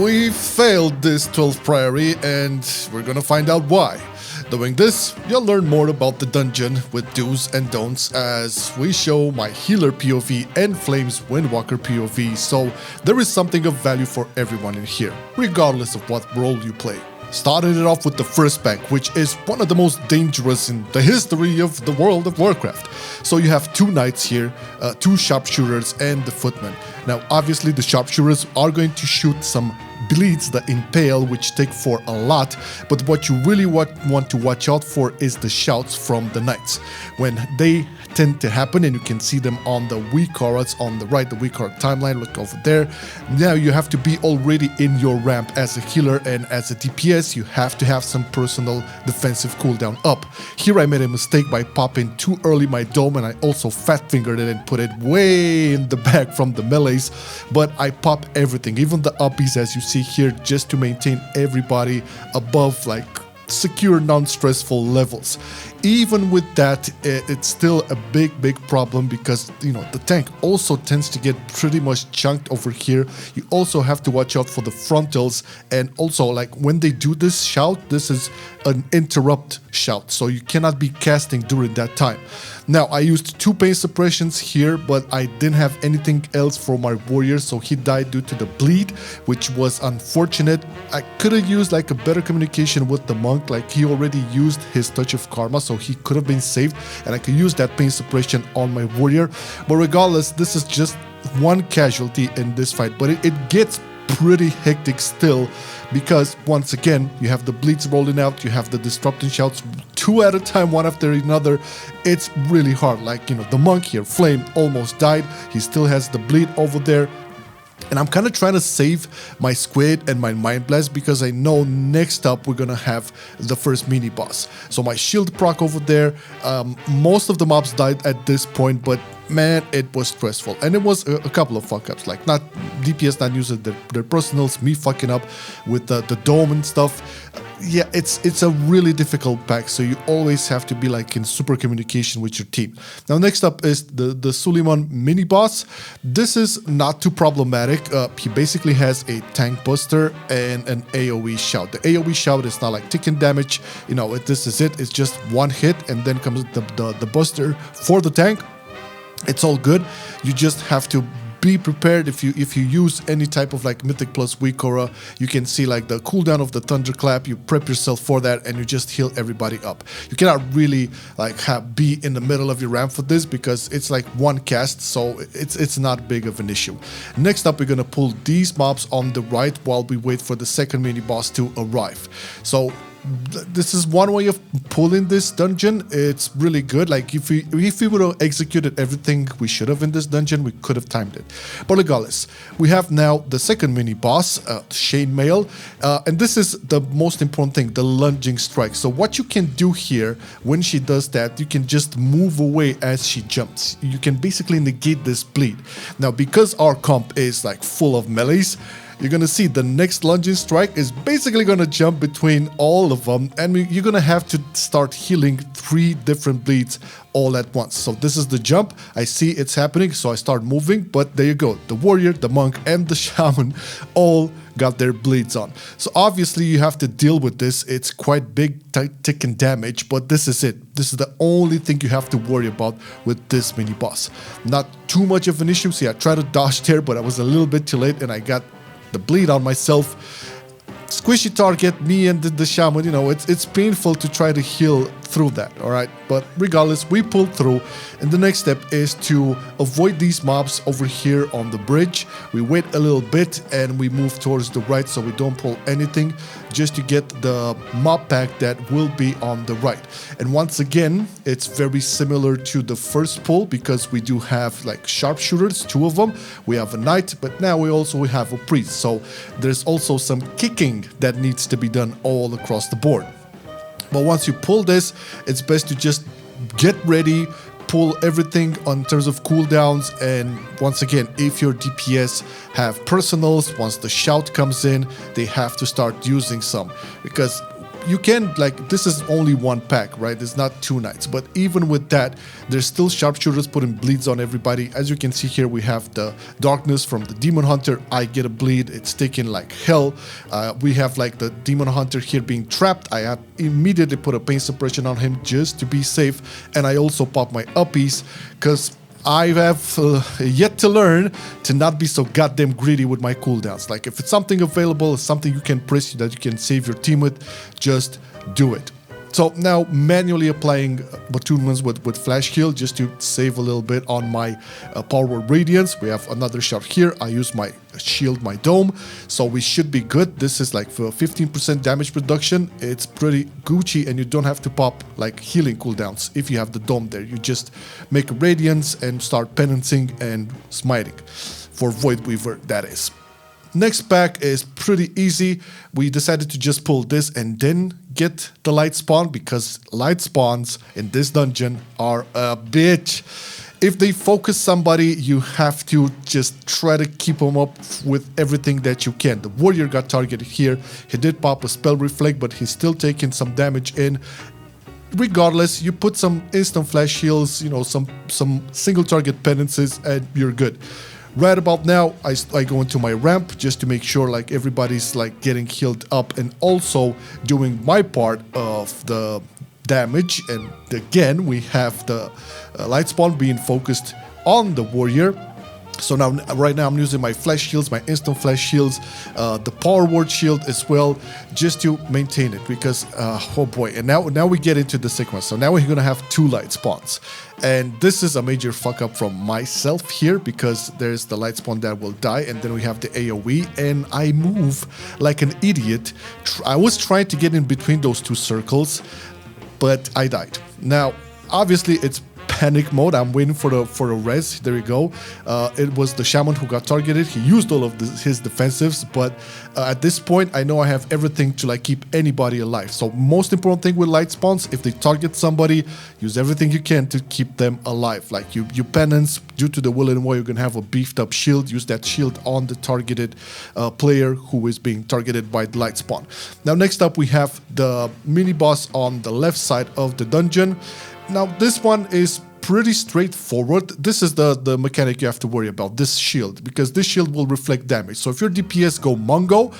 We failed this 12th Priory, and we're gonna find out why. Doing this, you'll learn more about the dungeon with do's and don'ts as we show my healer POV and Flame's Windwalker POV, so there is something of value for everyone in here, regardless of what role you play. Starting it off with the first bank, which is one of the most dangerous in the history of the World of Warcraft. So you have two knights here, two sharpshooters and the footmen. Now obviously the sharpshooters are going to shoot some bleeds that impale, which take for a lot, but what you really want to watch out for is the shouts from the knights. When they tend to happen, and you can see them on the weak auras on the right, the weak aura timeline, look over there. Now you have to be already in your ramp as a healer, and as a DPS you have to have some personal defensive cooldown up. Here I made a mistake by popping too early my dome, and I also fat fingered it and put it way in the back from the melees, but I pop everything, even the uppies as you see here, just to maintain everybody above like secure, non-stressful levels. Even with that, it's still a big problem because, you know, the tank also tends to get pretty much chunked over here. You also have to watch out for the frontals, and also like when they do this shout, this is an interrupt shout, so you cannot be casting during that time. Now I used two pain suppressions here, but I didn't have anything else for my warrior, so he died due to the bleed, which was unfortunate. I could have used like a better communication with the monk, like he already used his touch of karma, so he could have been saved, and I could use that pain suppression on my warrior. But regardless, this is just one casualty in this fight, but it gets pretty hectic still, because once again you have the bleeds rolling out, you have the disrupting shouts two at a time, one after another. It's really hard. Like, you know, the monk here, Flame, almost died. He still has the bleed over there. And I'm kind of trying to save my squid and my mind blast because I know next up we're gonna have the first mini boss. So my shield proc over there, most of the mobs died at this point, but man, it was stressful. And it was a couple of fuck ups, like not DPS not using their personals, me fucking up with the dome and stuff. Yeah, it's a really difficult pack, so you always have to be like in super communication with your team. Now next up is the Suleiman mini boss. This is not too problematic. He basically has a tank buster and an AoE shout. The AoE shout is not like taking damage, you know, this is it. It's just one hit, and then comes the buster for the tank. It's all good. You just have to be prepared. If you use any type of like Mythic plus weak aura, you can see like the cooldown of the thunderclap. You prep yourself for that, and you just heal everybody up. You cannot really like be in the middle of your ramp for this because it's like one cast, so it's not big of an issue. Next up, we're gonna pull these mobs on the right while we wait for the second mini boss to arrive. So this is one way of pulling this dungeon. It's really good. Like if we would have executed everything we should have in this dungeon, we could have timed it. But regardless, we have now the second mini boss, Shane Mail, and this is the most important thing, the lunging strike. So what you can do here when she does that, you can just move away as she jumps. You can basically negate this bleed. Now because our comp is like full of melees, you're gonna see the next lunging strike is basically gonna jump between all of them, and you're gonna have to start healing 3 different bleeds all at once. So this is the jump. I see it's happening, so I start moving, but there you go. The warrior, the monk, and the shaman all got their bleeds on. So obviously you have to deal with this. It's quite big ticking damage, but this is it. This is the only thing you have to worry about with this mini boss. Not too much of an issue. See, I tried to dodge there, but I was a little bit too late, and I got the bleed on myself. Squishy target, me and the shaman, you know, it's painful to try to heal through that, all right? But regardless, we pulled through, and the next step is to avoid these mobs over here on the bridge. We wait a little bit, and we move towards the right so we don't pull anything, just to get the mob pack that will be on the right. And once again, it's very similar to the first pull because we do have like sharpshooters, 2 of them. We have a knight, but now we also have a priest. So there's also some kicking that needs to be done all across the board. But once you pull this, it's best to just get ready, pull everything on terms of cooldowns, and once again, if your DPS have personals, once the shout comes in, they have to start using some, because you can, like, this is only one pack, right? It's not 2 knights, but even with that, there's still sharpshooters putting bleeds on everybody. As you can see here, we have the darkness from the demon hunter. I get a bleed, it's taken like hell. We have like the demon hunter here being trapped. I have immediately put a pain suppression on him just to be safe, and I also pop my uppies because I have yet to learn to not be so goddamn greedy with my cooldowns. Like, if it's something available, something you can press that you can save your team with, just do it. So now manually applying attunements with Flash Heal just to save a little bit on my Power Word Radiance. We have another shot here. I use my shield, my dome, so we should be good. This is like for 15% damage reduction. It's pretty Gucci, and you don't have to pop like healing cooldowns if you have the dome there. You just make a Radiance and start penancing and smiting for Void Weaver, that is. Next pack is pretty easy. We decided to just pull this and then get the light spawn, because light spawns in this dungeon are a bitch. If they focus somebody, you have to just try to keep them up with everything that you can. The warrior got targeted here. He did pop a spell reflect, but he's still taking some damage in. Regardless, you put some instant flash heals, you know, some single target penances, and you're good. Right about now, I go into my ramp just to make sure like everybody's like getting healed up and also doing my part of the damage. And again, we have the light spawn being focused on the warrior. So now, right now, I'm using my flash shields, my instant flash shields, the power word shield as well, just to maintain it. Because oh boy, and now we get into the sequence. So now we're gonna have 2 light spawns, and this is a major fuck up from myself here, because there's the light spawn that will die, and then we have the AOE, and I move like an idiot. I was trying to get in between those 2 circles, but I died. Now, obviously, it's panic mode. I'm waiting for a res. There you go. It was the shaman who got targeted. He used all of his defensives, but at this point, I know I have everything to like keep anybody alive. So most important thing with light spawns, if they target somebody, use everything you can to keep them alive. Like you penance, due to the will and war, you're gonna have a beefed up shield. Use that shield on the targeted player who is being targeted by the light spawn. Now next up, we have the mini boss on the left side of the dungeon. Now this one is pretty straightforward. This is the mechanic you have to worry about, this shield, because this shield will reflect damage. So if your DPS go Mongo,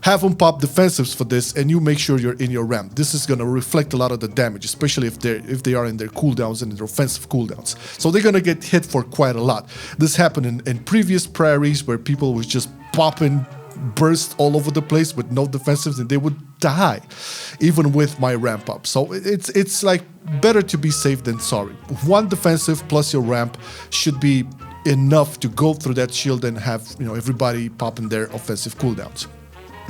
have them pop defensives for this, and you make sure you're in your ramp. This is gonna reflect a lot of the damage, especially if they are in their cooldowns and their offensive cooldowns. So they're gonna get hit for quite a lot. This happened in previous Priories where people was just popping burst all over the place with no defensives, and they would die even with my ramp up. So it's like better to be safe than sorry. 1 defensive plus your ramp should be enough to go through that shield and have, you know, everybody popping their offensive cooldowns.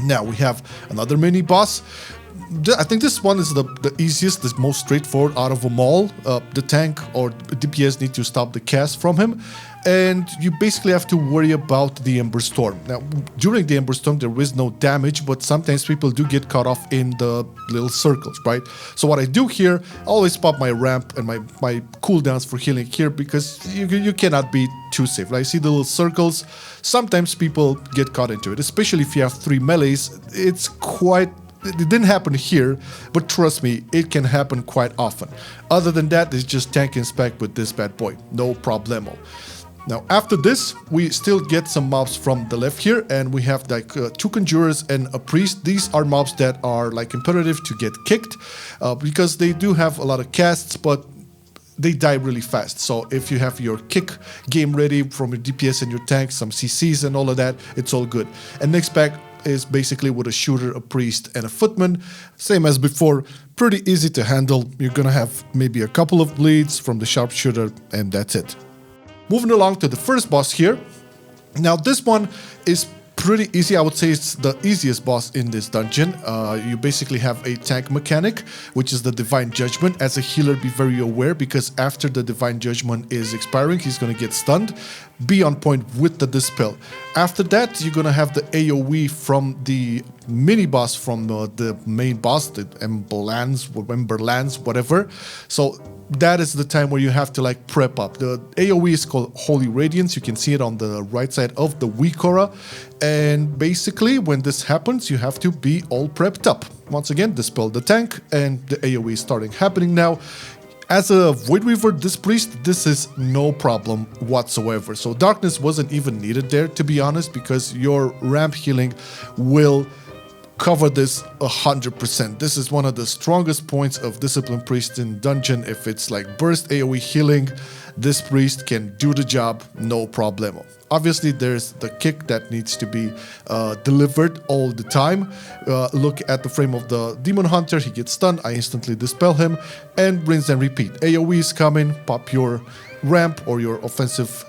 Now we have another mini boss. I think this one is the easiest, the most straightforward out of them all. The tank or DPS need to stop the cast from him, and you basically have to worry about the Ember Storm. Now, during the Ember Storm, there is no damage, but sometimes people do get caught off in the little circles, right? So what I do here, I always pop my ramp and my cooldowns for healing here, because you cannot be too safe. Like, see the little circles? Sometimes people get caught into it, especially if you have 3 melees. It's quite... It didn't happen here, but trust me, it can happen quite often. Other than that, it's just tank and spec with this bad boy. No problemo. Now, after this, we still get some mobs from the left here, and we have like 2 conjurers and a priest. These are mobs that are like imperative to get kicked, because they do have a lot of casts, but they die really fast. So if you have your kick game ready from your DPS and your tank, some CCs and all of that, it's all good. And next pack is basically with a shooter, a priest, and a footman. Same as before, pretty easy to handle. You're gonna have maybe a couple of bleeds from the sharpshooter, and that's it. Moving along to the first boss here. Now this one is pretty easy. I would say it's the easiest boss in this dungeon. You basically have a tank mechanic, which is the Divine Judgment. As a healer, be very aware, because after the Divine Judgment is expiring, he's going to get stunned. Be on point with the Dispel. After that, you're going to have the AoE from the mini boss from the main boss, the Emberlands, whatever. So that is the time where you have to like prep up. The AoE is called Holy Radiance. You can see it on the right side of the Wikora. And basically, when this happens, you have to be all prepped up. Once again, dispel the tank, and the AoE is starting happening now. As a Void Weaver, this priest, this is no problem whatsoever. So darkness wasn't even needed there, to be honest, because your ramp healing will cover this 100%. This is one of the strongest points of Discipline Priest in dungeon. If it's like burst AoE healing, this priest can do the job, no problemo. Obviously, there's the kick that needs to be delivered all the time. Look at the frame of the Demon Hunter. He gets stunned. I instantly dispel him and rinse and repeat. AoE is coming. Pop your ramp or your offensive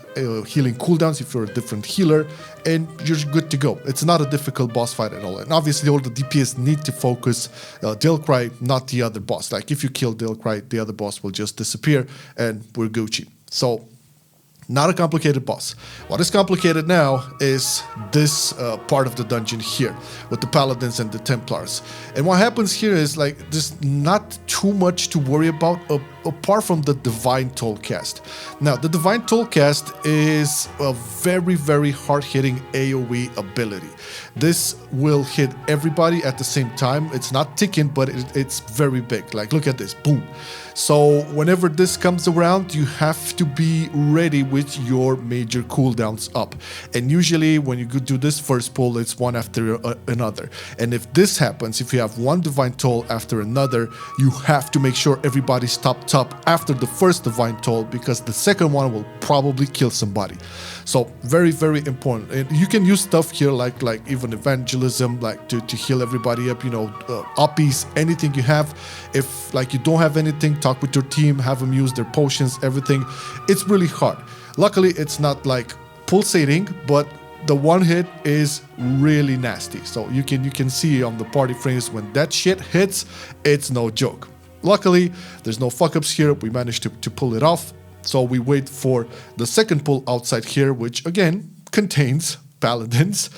healing cooldowns if you're a different healer, and you're good to go. It's not a difficult boss fight at all. And obviously, all the DPS need to focus Dalcry, not the other boss. Like if you kill Dalcry, the other boss will just disappear and we're Gucci. So not a complicated boss. What is complicated now is this part of the dungeon here with the Paladins and the Templars. And what happens here is like there's not too much to worry about apart from the Divine Toll cast. Now, the Divine Toll cast is a very, very hard-hitting AoE ability. This will hit everybody at the same time. It's not ticking, but it's very big. Like, look at this. Boom. So whenever this comes around, you have to be ready with your major cooldowns up. And usually when you do this first pull, it's one after another. And if this happens, if you have one Divine Toll after another, you have to make sure everybody's topped up after the first Divine Toll, because the second one will probably kill somebody. So very, very important. And you can use stuff here like even evangelism, like to heal everybody up, you know, uppies, anything you have. If like you don't have anything, talk with your team, have them use their potions, everything. It's really hard. Luckily, it's not like pulsating, but the one hit is really nasty. So you can see on the party frames when that shit hits, it's no joke. Luckily, there's no fuck-ups here. We managed to pull it off. So we wait for the second pull outside here, which again contains Paladins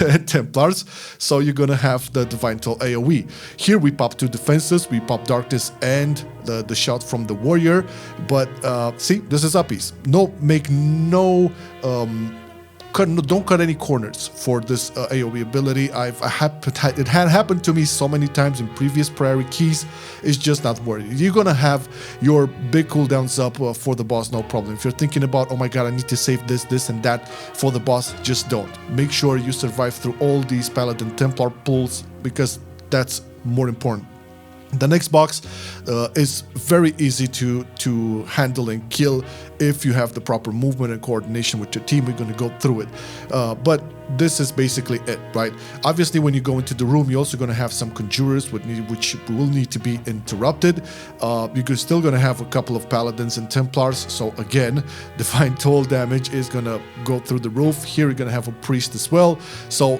and Templars. So you're gonna have the Divine Toll AoE. Here we pop two defenses, we pop Darkness and the shout from the Warrior. But see, this is uppies. Don't cut any corners for this AoE ability. It had happened to me so many times in previous Priory keys. It's just not worth it. You're gonna have your big cooldowns up for the boss, no problem. If you're thinking about, oh my god, I need to save this and that for the boss, just don't. Make sure you survive through all these Paladin Templar pulls, because that's more important. The next box is very easy to handle and kill if you have the proper movement and coordination with your team. We're going to go through it. But this is basically it, right? Obviously, when you go into the room, you're also going to have some conjurers which will need to be interrupted. You're still going to have a couple of Paladins and Templars. So again, Divine Toll damage is going to go through the roof. Here, you're going to have a Priest as well. So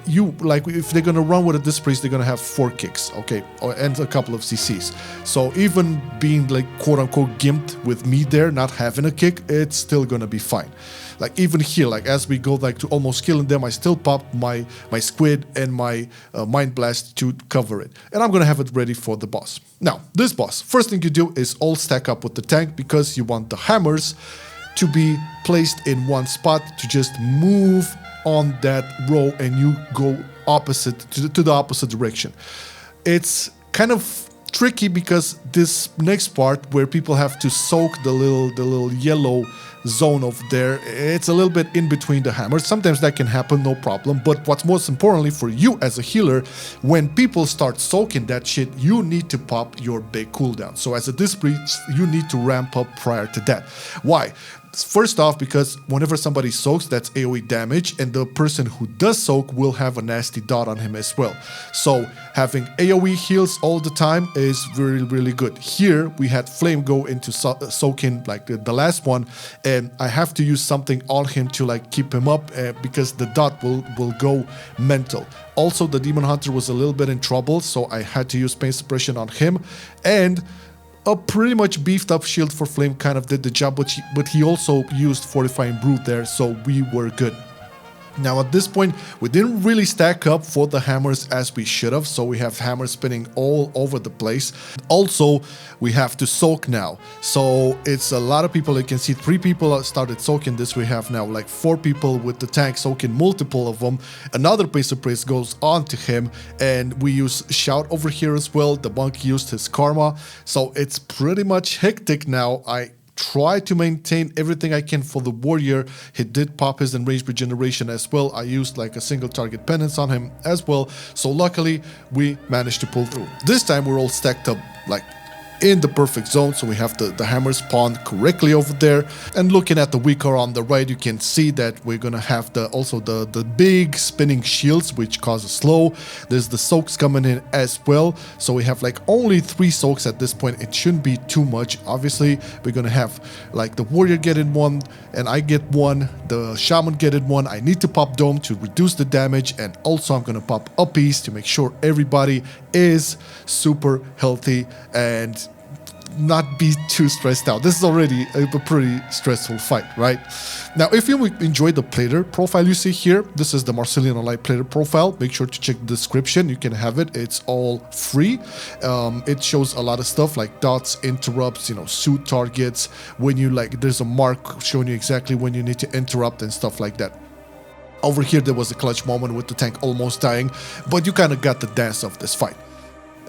if they're going to run with this Priest, they're going to have 4 kicks, okay? And a couple of CCs. So even being like quote-unquote gimped with me there, not having a kick, it's still going to be fine. Like even here, like as we go like to almost killing them, I still pop my Squid and my Mind Blast to cover it. And I'm going to have it ready for the boss. Now, this boss, first thing you do is all stack up with the tank, because you want the hammers to be placed in one spot to just move on that row, and you go opposite to the opposite direction. It's kind of tricky because this next part where people have to soak the little yellow zone of there, it's a little bit in between the hammers. Sometimes that can happen, no problem. But what's most importantly for you as a healer, when people start soaking that shit, you need to pop your big cooldown. So as a Priest, you need to ramp up prior to that. Why? First off, because whenever somebody soaks, that's AoE damage, and the person who does soak will have a nasty dot on him as well. So having AoE heals all the time is really, really good. Here, we had Flame go into soaking like the last one, and I have to use something on him to like keep him up because the dot will go mental. Also, the Demon Hunter was a little bit in trouble, so I had to use Pain Suppression on him, and a pretty much beefed up shield for Flame kind of did the job, but he also used Fortifying Brood there, so we were good. Now at this point, we didn't really stack up for the hammers as we should have, so we have hammers spinning all over the place. Also, we have to soak now, so it's a lot of people. You can see 3 people started soaking this. We have now like 4 people with the tank soaking multiple of them. Another piece of praise goes on to him, and we use shout over here as well. The monk used his karma, so it's pretty much hectic now. I try to maintain everything I can for the warrior. He did pop his enraged regeneration as well. I used like a single target penance on him as well, so luckily we managed to pull through. This time we're all stacked up like in the perfect zone, so we have the hammer spawned correctly over there. And looking at the weaker on the right, you can see that we're gonna have also the big spinning shields, which cause a slow. There's the soaks coming in as well, so we have like only 3 soaks at this point. It shouldn't be too much. Obviously we're gonna have like the warrior getting 1 and I get 1, the shaman getting 1. I need to pop dome to reduce the damage, and also I'm gonna pop uppies to make sure everybody is super healthy and not be too stressed out. This is already a pretty stressful fight, right? Now, if you enjoy the player profile you see here, this is the Marcelian&Flame player profile. Make sure to check the description. You can have it. It's all free. It shows a lot of stuff like dots, interrupts, you know, suit targets. When you like, there's a mark showing you exactly when you need to interrupt and stuff like that. Over here, there was a clutch moment with the tank almost dying, but you kind of got the dance of this fight.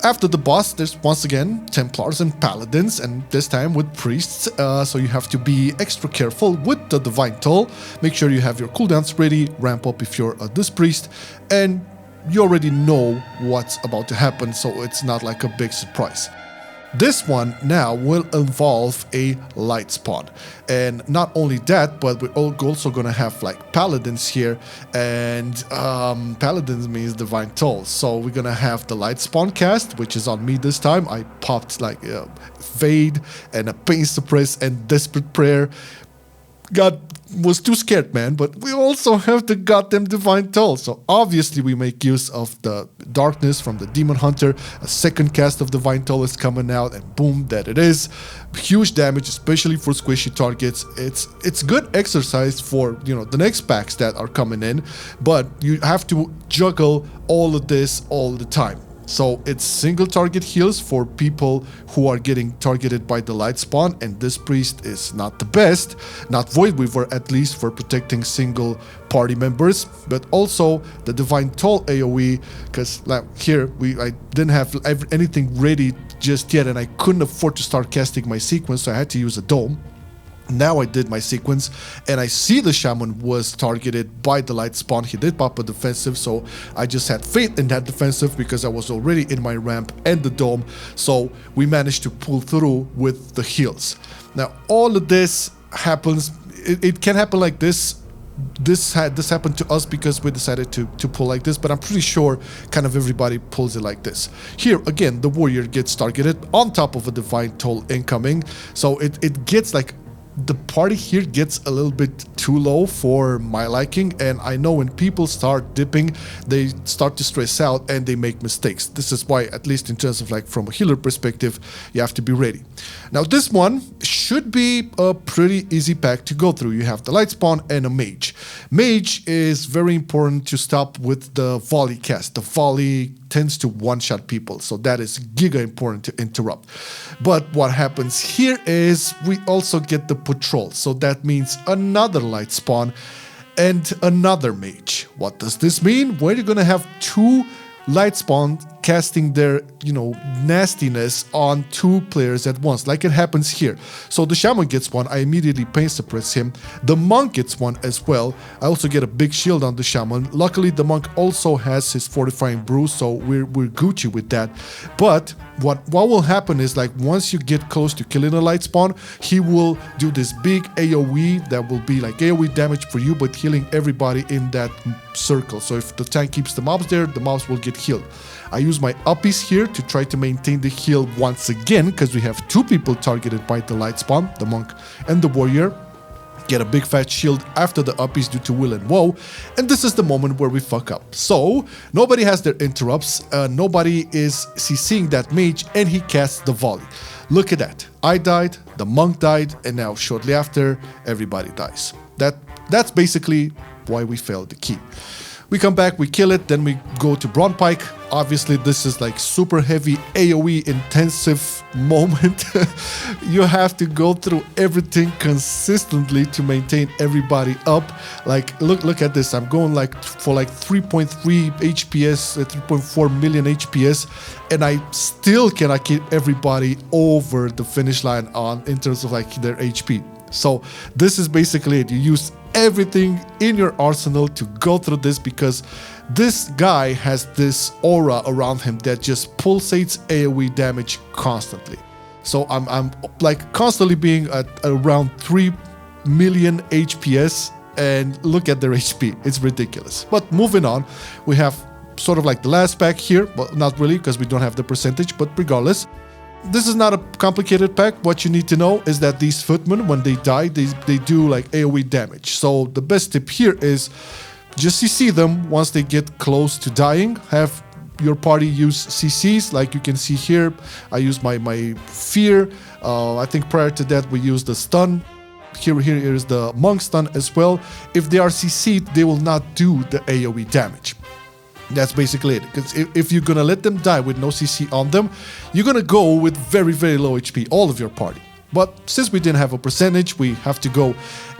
After the boss, there's once again Templars and Paladins, and this time with Priests, so you have to be extra careful with the Divine Toll. Make sure you have your cooldowns ready, ramp up if you're this Priest, and you already know what's about to happen, so it's not like a big surprise. This one now will involve a light spawn, and not only that, but we're also gonna have like paladins here, and paladins means divine toll, so we're gonna have the light spawn cast, which is on me this time. I popped like Fade and a Pain Suppress and Desperate Prayer. Was too scared, man, but we also have the goddamn divine toll, so obviously we make use of the darkness from the demon hunter. A second cast of divine toll is coming out, and boom, that it is. Huge damage, especially for squishy targets. It's good exercise for, you know, the next packs that are coming in, but you have to juggle all of this all the time. So it's single target heals for people who are getting targeted by the light spawn, and this priest is not the best, not Void Weaver at least, for protecting single party members, but also the divine toll AoE, because like here I didn't have anything ready just yet, and I couldn't afford to start casting my sequence, so I had to use a dome. Now I did my sequence, and I see the shaman was targeted by the light spawn. He did pop a defensive, so I just had faith in that defensive because I was already in my ramp and the dome, so we managed to pull through with the heals. Now all of this happens, it can happen like this. This happened to us because we decided to pull like this, but I'm pretty sure kind of everybody pulls it like this. Here again, the warrior gets targeted on top of a divine toll incoming, so it gets like, the party here gets a little bit too low for my liking, and I know when people start dipping, they start to stress out and they make mistakes. This is why, at least in terms of like from a healer perspective, you have to be ready. Now this one should be a pretty easy pack to go through. You have the light spawn and a mage. Mage is very important to stop with the volley cast. The volley tends to one-shot people, so that is giga important to interrupt. But what happens here is we also get the patrol, so that means another light spawn and another mage. What does this mean? Well, you're gonna have 2 light spawn casting their, you know, nastiness on 2 players at once, like it happens here. So the shaman gets 1, I immediately pain suppress him. The monk gets 1 as well. I also get a big shield on the shaman. Luckily the monk also has his fortifying brew, so we're Gucci with that. But what will happen is, like, once you get close to killing a light spawn, he will do this big AoE that will be like AoE damage for you, but healing everybody in that circle. So if the tank keeps the mobs there, the mobs will get healed. I use my uppies here to try to maintain the heal once again, because we have 2 people targeted by the light spawn, the monk and the warrior. Get a big fat shield after the uppies due to will and woe, and this is the moment where we fuck up. So nobody has their interrupts, nobody is CCing that mage, and he casts the volley. Look at that. I died, the monk died, and now shortly after everybody dies. That's basically why we failed the key. We come back, we kill it, then we go to Brawn Pike. Obviously, this is like super heavy AoE intensive moment. You have to go through everything consistently to maintain everybody up. Like, look at this. I'm going like for like 3.3 HPS, 3.4 million HPS, and I still cannot keep everybody over the finish line in terms of like their HP. So this is basically it. You use everything in your arsenal to go through this, because this guy has this aura around him that just pulsates AoE damage constantly. So I'm like constantly being at around 3 million HPS, and look at their HP. It's ridiculous. But moving on, we have sort of like the last pack here. Well, not really, because we don't have the percentage, but regardless, this is not a complicated pack. What you need to know is that these footmen, when they die, they do like AoE damage. So the best tip here is just CC them once they get close to dying. Have your party use CCs, like you can see here. I use my fear. I think prior to that we used the stun. Here is the monk stun as well. If they are CC'd, they will not do the AoE damage. That's basically it, because if you're gonna let them die with no CC on them, you're gonna go with very, very low HP, all of your party. But since we didn't have a percentage, we have to go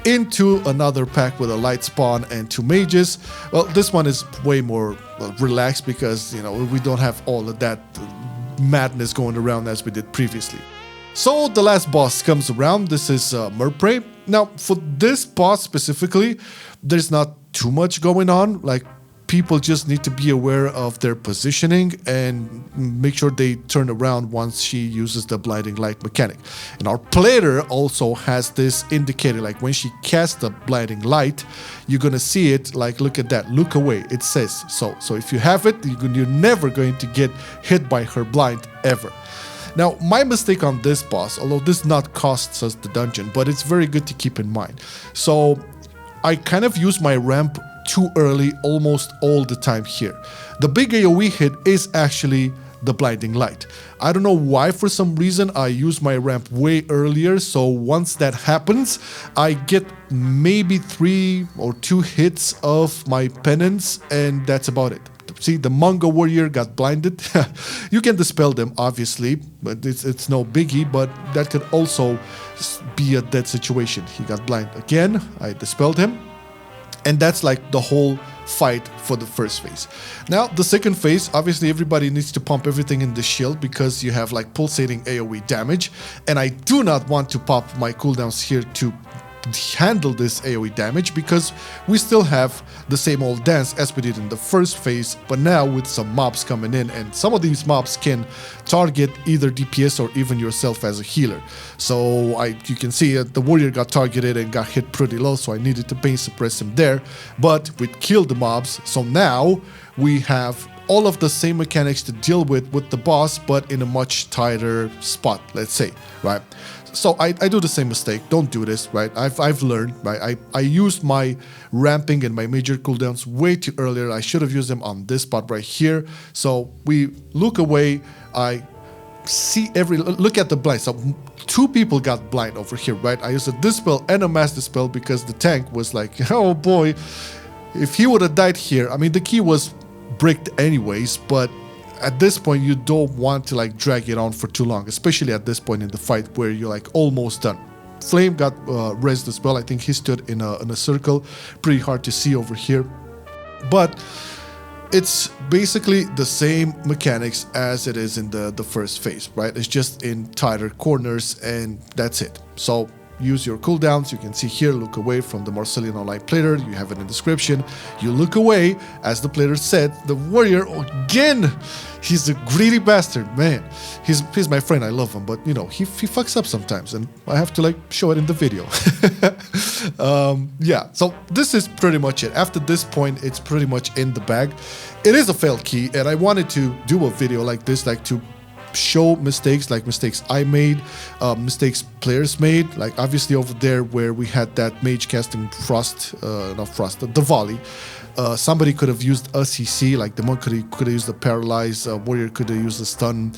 into another pack with a light spawn and 2 mages. Well, this one is way more relaxed, because, you know, we don't have all of that madness going around as we did previously. So the last boss comes around. This is Merprey. Now, for this boss specifically, there's not too much going on. Like, people just need to be aware of their positioning and make sure they turn around once she uses the blinding light mechanic. And our player also has this indicator, like when she casts the blinding light, you're gonna see it, like, look at that, look away, it says so. So if you have it, you're never going to get hit by her blind ever. Now, my mistake on this boss, although this not costs us the dungeon, but it's very good to keep in mind. So I kind of use my ramp too early almost all the time here. The big AoE hit is actually the blinding light. I don't know why, for some reason I use my ramp way earlier, so once that happens, I get maybe 3 or 2 hits of my penance, and that's about it. See, the Manga warrior got blinded. You can dispel them, obviously, but it's no biggie, but that could also be a dead situation. He got blind again, I dispelled him. And that's like the whole fight for the first phase. Now, the second phase, obviously everybody needs to pump everything in the shield, because you have like pulsating AoE damage. And I do not want to pop my cooldowns here to handle this AoE damage, because we still have the same old dance as we did in the first phase, but now with some mobs coming in, and some of these mobs can target either DPS or even yourself as a healer. So you can see the warrior got targeted and got hit pretty low, so I needed to pain suppress him there, but we killed the mobs. So now we have all of the same mechanics to deal with the boss, but in a much tighter spot, let's say, right? So I do the same mistake. Don't do this, right? I've learned, right? I used my ramping and my major cooldowns way too earlier. I should have used them on this spot right here. So we look away. I see look at the blind. So 2 people got blind over here, right? I used a dispel and a mass dispel, because the tank was like, oh boy, if he would have died here, I mean, the key was bricked anyways, but at this point you don't want to like drag it on for too long, especially at this point in the fight where you're like almost done. Flame got rezzed as well. I think he stood in a circle, pretty hard to see over here, but it's basically the same mechanics as it is in the first phase, right? It's just in tighter corners, and that's it. So use your cooldowns. You can see here, look away from the Marcelian online player. You have it in the description. You look away, as the player said. The warrior, again, he's a greedy bastard, man. He's my friend, I love him, but you know, he fucks up sometimes, and I have to like show it in the video. Yeah, so this is pretty much it. After this point, it's pretty much in the bag. It is a failed key, and I wanted to do a video like this, like to show mistakes, like mistakes I made, mistakes players made, like obviously over there where we had that mage casting the volley. Somebody could have used a CC, like the monk could have used the paralyze, warrior could have used the stun,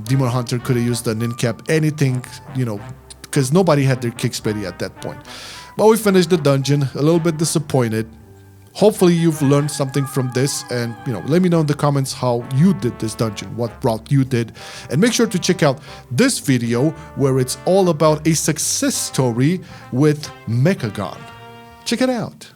demon hunter could have used the nin cap, anything, you know, because nobody had their kicks ready at that point. Well, we finished the dungeon, a little bit disappointed. Hopefully you've learned something from this, and let me know in the comments how you did this dungeon, what route you did. And make sure to check out this video where it's all about a success story with Mechagon. Check it out.